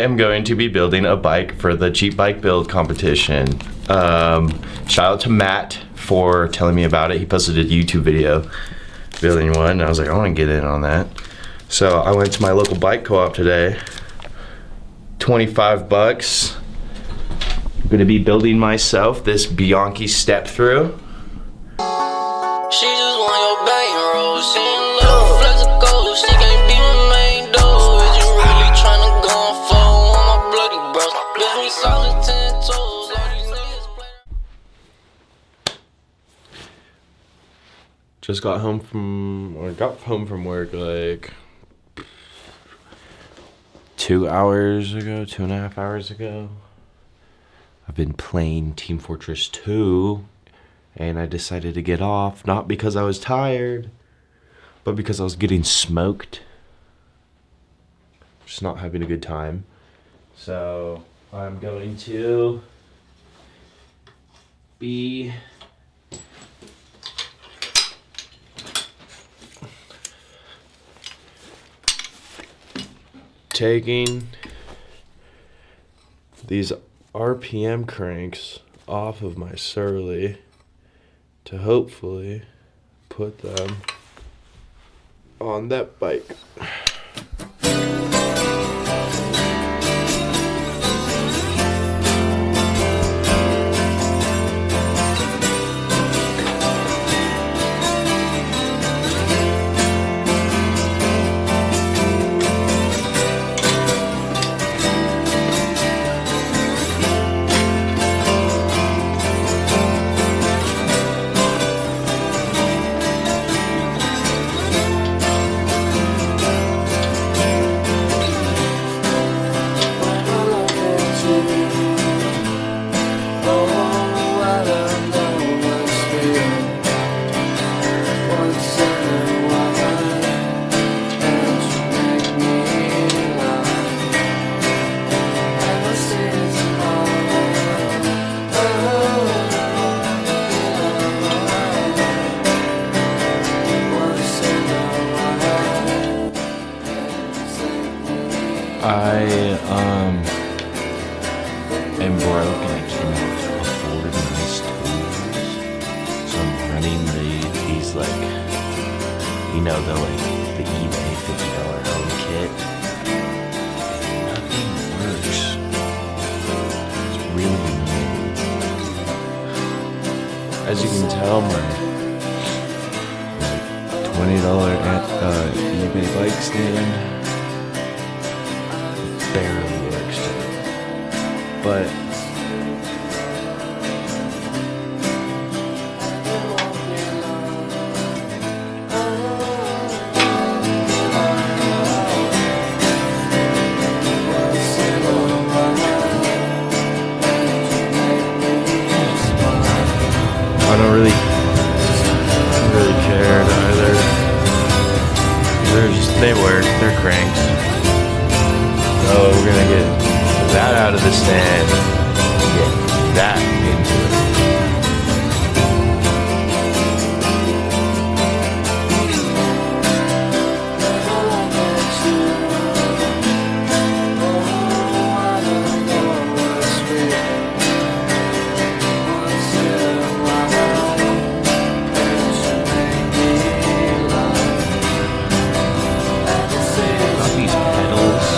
am going to be building a bike for the Cheap Bike Build competition. Shout out to Matt for telling me about it. He posted a YouTube video building one, and I was like, I want to get in on that. So I went to my local bike co-op today. $25. I'm gonna be building myself this Bianchi step through. She just want your bankroll. She in love, flex a gold. She can't be my main door. Is you really tryna go on phone on my bloody bros? Bitch, we solid 10 toes. All these niggas play. Just got home from work like 2 hours ago, 2.5 hours ago. I've been playing Team Fortress 2, and I decided to get off, not because I was tired, but because I was getting smoked. Just not having a good time. So I'm going to be taking these RPM cranks off of my Surly to hopefully put them on that bike. I am broke and I cannot afford nice tools, so I'm running these like, you know, the eBay $50 home kit. Nothing works. It's really annoying. As you can tell, my $20 eBay bike stand barely works today. But I don't really care either. They work, they're cranks. So we're gonna get that out of the stand and get that into it. Got these pedals.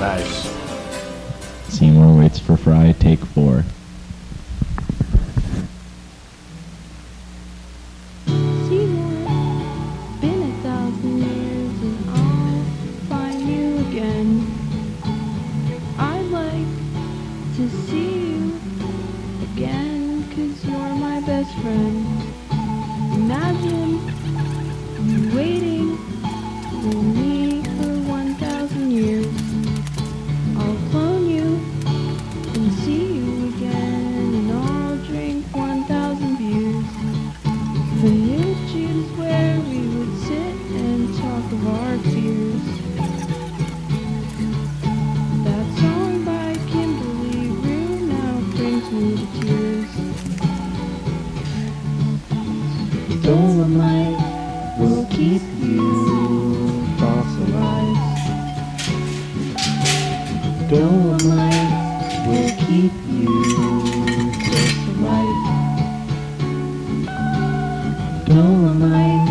Nice. Seymour waits for Fry, take 4. Been 1,000 years and I'll find you again. I'd like to see you again, 'cause you're my best friend. Imagine you waiting for me for 1,000 years. I'll clone you and see you again, and I'll drink 1,000 beers. The new is where we would sit and talk of our fears. That song by Dolomite will keep you just right. Dolomite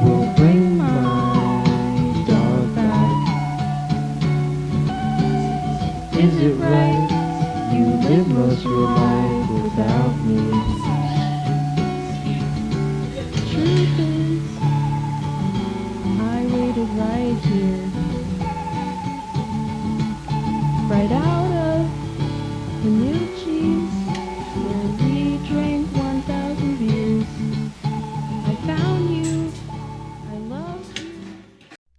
will bring my dog back. Is it right? You live most of your life without me. Truth is, I waited right here, right out of the new cheese, where we drank 1,000 beers. I found you, I love you.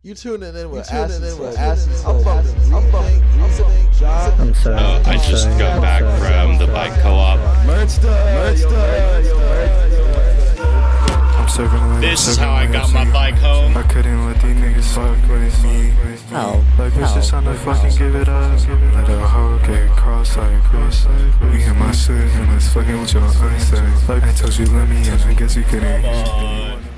You tuning in with Asses. I'm fucking reasoning. I'm sorry. I just got back from the bike co-op. This is how I got my bike home. I couldn't let these niggas fuck with me. Like bitch, it's time to fucking give it up. Let a hoe get cross-eyed. Me and my shit, and let's fucking with your eyesight. Like I told you, let me in. I guess you couldn't.